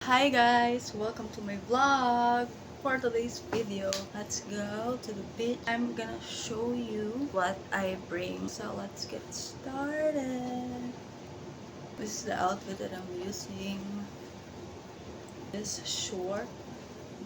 Hi guys, welcome to my vlog. For today's video, let's go to the beach. I'm gonna show you what I bring. So let's get started. This is the outfit that I'm using. This short,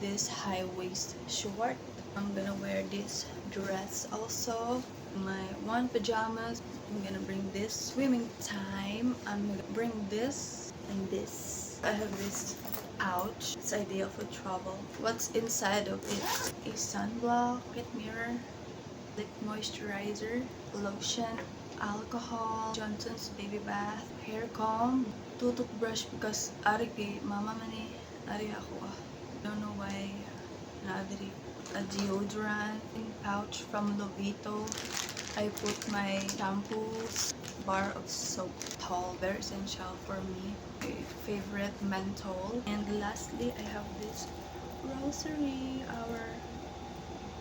this high-waist short. I'm gonna wear this dress also. My one pajamas. I'm gonna bring this swimming time. I'm gonna bring this and this. I have this pouch. It's ideal for travel. What's inside of it? A sunblock, pocket mirror, lip moisturizer, lotion, alcohol, Johnson's baby bath, hair comb, toothbrush because ari kay mama man ari ako Don't know why naadiri. A deodorant pouch from Lovito. I put my shampoos, bar of soap, towel, very essential for me. My favorite menthol. And lastly, I have this rosary, our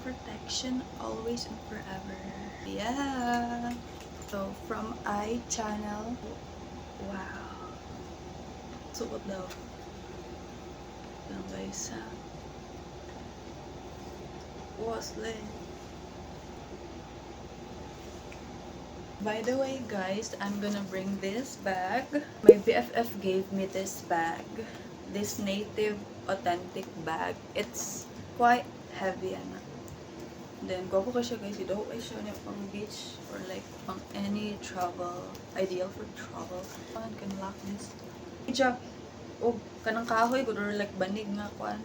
protection always and forever. Yeah. So from iChannel. Wow. Suot daw. Lang guys ha. Wasle. By the way guys, I'm gonna bring this bag. My BFF gave me this bag. This native authentic bag. It's quite heavy and then go ko siya guys. Ito ay siya niya pang beach or like pang any travel. Ideal for travel. I can lock this. Ija. Oh, kanang kahoy ko or like banig nga kwan.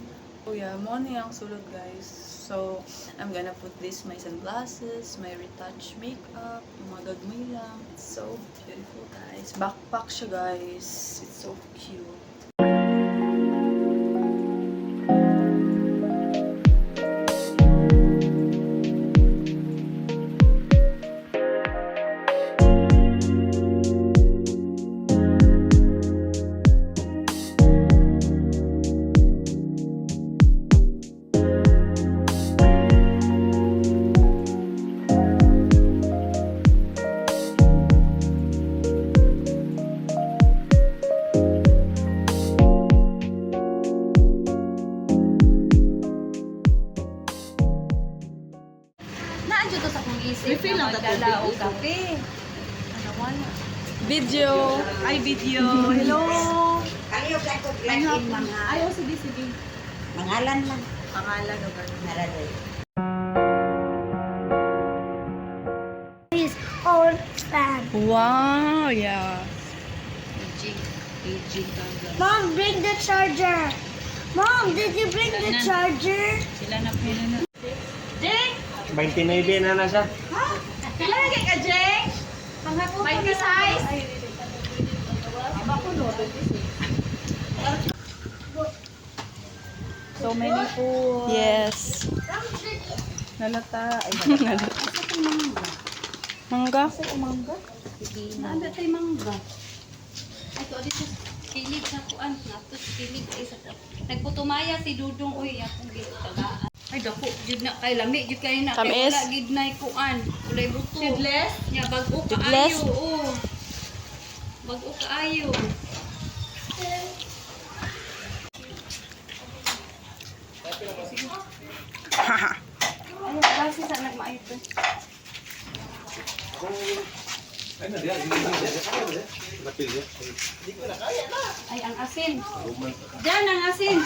Oh yeah, mo niyang sulod guys. So, I'm gonna put this, my sunglasses, my retouch makeup, yung mga gagmay lang. It's so beautiful guys. Backpack siya guys. It's so cute. Refill lang magdala o kape. Ano wala? Video! Ay, video. Hello! Ayaw ka ko in mga Ayaw, sige. mangalan lang. Pangalan o ba? Nararay. Please hold stand. Wow! Yeah. Aging tagal. Mom, bring the charger. Mom, did you bring the charger? Sila na pila na. Jeng! 29 na siya. Ha? Pila na kay ka, Jeng? May size? So many food. Yes. Nalata. Ay, Mangga? Naanda tayo mangga. Ay, to, dito. Kilid sa kuan. Nato, kilid. Nagputumaya si Dudong. Uy, akong gitagaan. Ay, dako. Jud na kay lami. Jud kayo na. Kay Tamis? wala gid na kuan. Ulay buto. Seedless? Ya, bago Seedless? kaayo. Oo. Bago kaayo. Ay, basi sa nagmaito. Ay, ang asin. Diyan ang asin.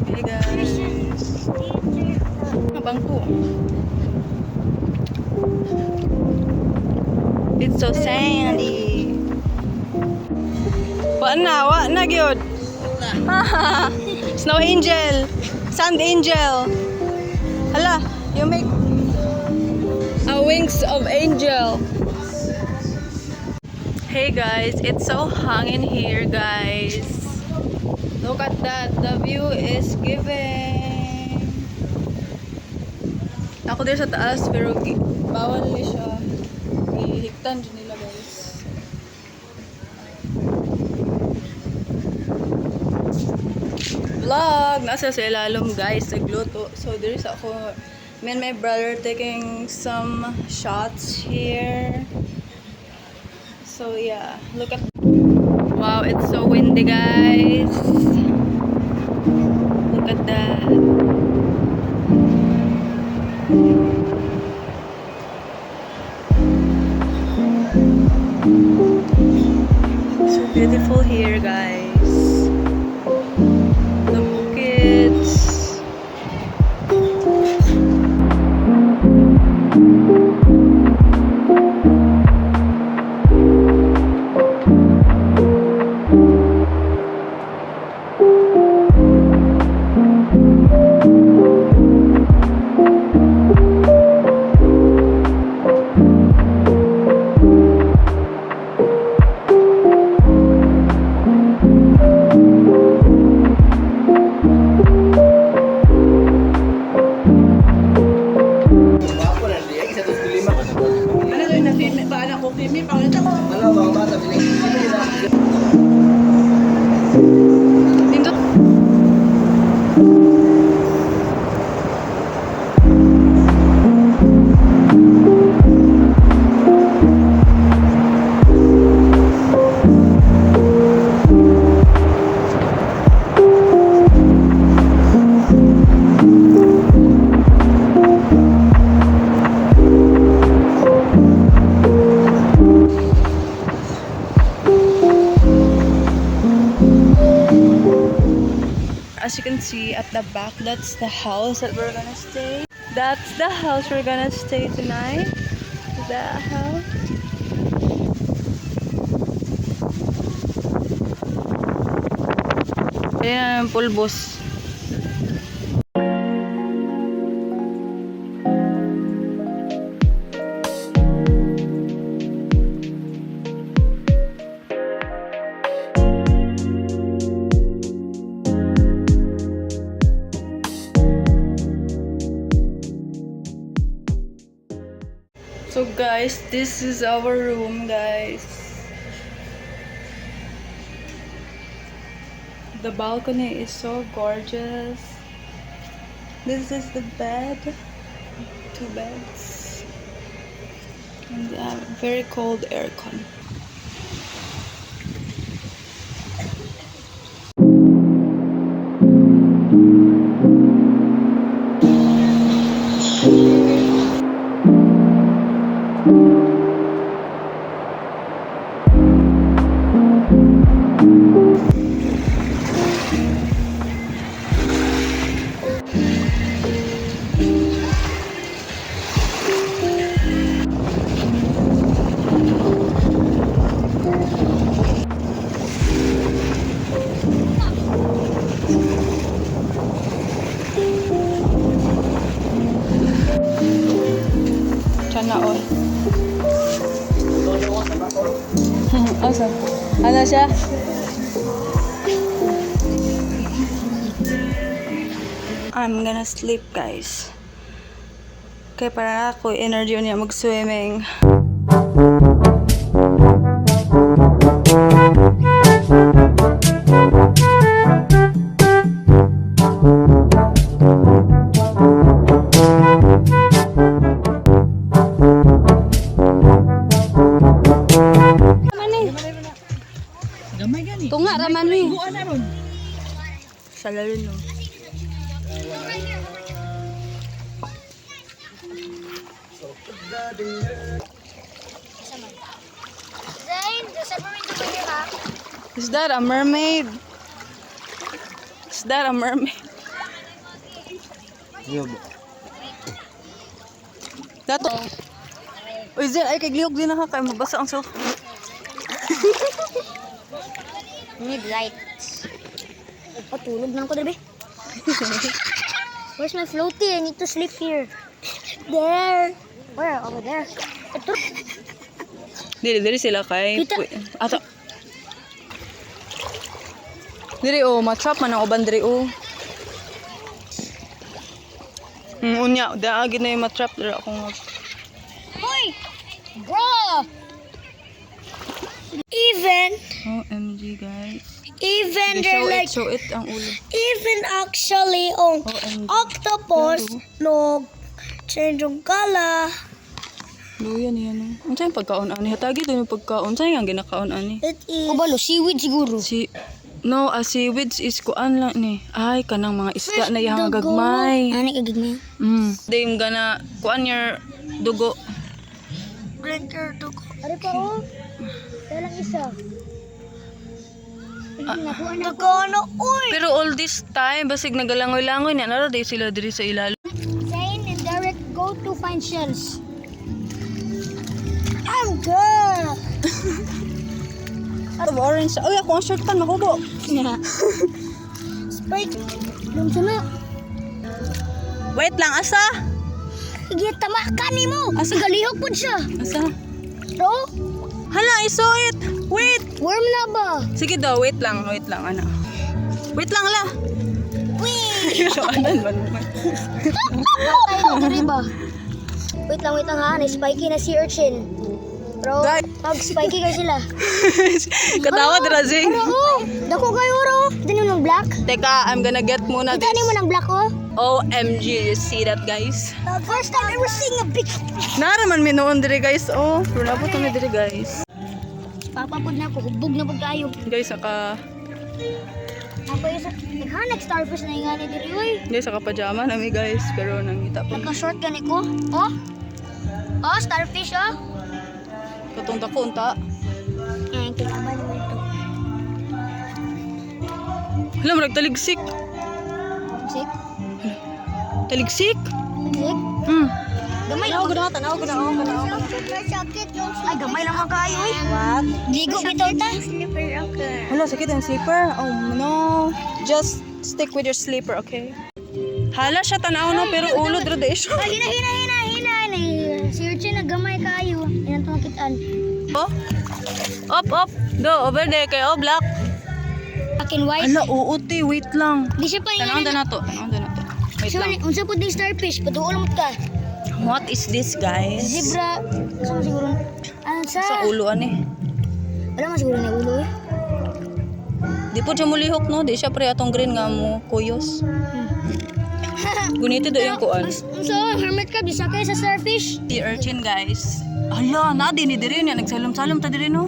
Hey guys. Bangko. It's so sandy. Wa na gyud. Snow angel, sand angel. Hala, you make a wings of angel. Hey guys, it's so hangin here guys. Look at that. The view is giving. Ako din sa taas pero bawal ni siya. Ihiktan dyan nila guys. Vlog! Nasa sa ilalom guys. Nagluto. So there's ako. Me and my brother taking some shots here. So yeah. Look at. Wow, it's so windy guys. Look at that. So beautiful here guys. The bukits. Nindot. As you can see at the back, that's the house that we're gonna stay. That's the house we're gonna stay tonight. That house. Ayan, pulbos. So guys, this is our room guys. The balcony is so gorgeous. This is the bed. 2 beds. And very cold aircon. Sana all. Asa? Ano siya? I'm gonna sleep guys. Kaya para ako energy niya mag-swimming. Tunga raman ni. Sa lalun no. Is that a mermaid? Is that a mermaid? Dato. Uy, Zen, ay kagliog din na kay mabasa ang cellphone. Need lights. Patulog na ako dali. Where's my floaty? I need to sleep here. There. Where? Over there. Ito. Dili sila kay. Kita. Ato. Diri oh, matrap man ang uban diri oh. Unya, daagi na yung matrap diri ako nga. Hoy! Bro! Even OMG guys. even they're like Show it ang ulo. even actually on OMG. octopus no change yung kala. Luya niya no. Unsa yung pagkaon ani? Hatagi to yung pagkaon. Unsa yung ginakaon ani? It is balo seaweed siguro. Seaweeds is kuan lang ni. Ay kanang mga isda na yang gagmay. Ani kagagmay. They gonna kuan your dugo. Drinker to. Ari pa oh. Dalang isa. Nagkano uy. Pero all this time basig nagalangoy-langoy na nara day sila diri sa ilalim. Zane and Derek go to find shells. I'm good. Orange. Uy, ako ang short pan makubo. Spike. Yung sana. Wait lang asa. Igit tama kanimo. Asa galihok pud siya. Asa? Bro, Hala, I saw it. Wait. worm na ba? Sige daw, wait lang ana. Wait lang la. Wait. Anan man. Ay, no, diri ba? Wait lang ha. Spiky na si urchin. Bro, Guys. pag spiky kayo sila. Katawa dira zing. Oh, dako kayo ro. Dino ng black. Teka, I'm gonna get muna Kita ni mo this. ng black oh. OMG, you see that guys? First time ever seeing a big. Naraman mi noon diri guys. Oh, pero napot kami diri guys. Papapod na ako, hubog na pud kayo. Guys, saka Naghanag starfish na yung diri oy. saka pajama nami guys, pero nangita pa. Nagka-short gani ko. Oh? Oh, starfish oh. Katong dako unta. Kinaban mo ito. Hala, marag taligsik. Sik? Taligsik? Sik? Gamay lang. Tanaw ko na. Ay, gamay lang ang kayo eh. What? Ligo bitaw ta. Hala, sakit ang slipper. Oh no. Just stick with your slipper, okay? Hala siya tanaw no, pero ulo dra de siya. Ay, hina. Si Urchin na gamay kayo. Yan itong kitaan. Oh. Up. Do, over there kay black. Akin white. Hala, uuti, wait lang. Di siya pa Tanaw yung na to. Wait So, lang. unsa po din starfish? Patuol mo ka. What is this, guys? Zebra. Saan siguro? Sa Sa ulo ani. wala man siguro na ulo eh. Di po siya mulihok no, di siya pre atong green nga mo kuyos. Gunito do yung kuan. So, hermit crab, isa kayo sa starfish. Sea urchin guys. Hala, na din ni diri niya nagsalom-salom ta diri no.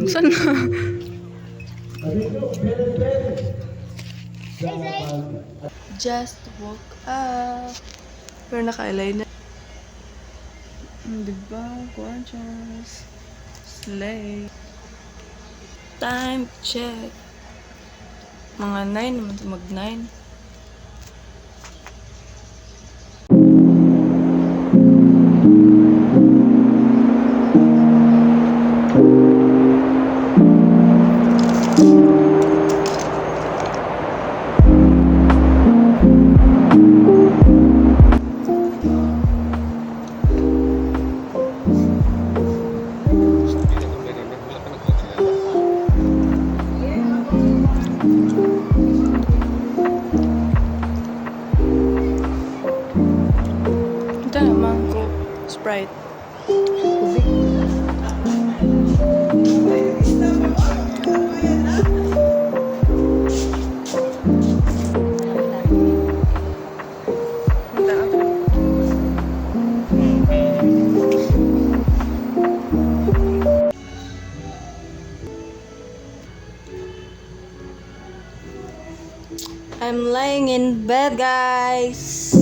Saan na? Just woke up. Pero naka-align na. Diba? Gorgeous. Slay. Time check. Mga 9 naman. Mag-9. Ito naman ko. Sprite. I'm lying in bed, guys.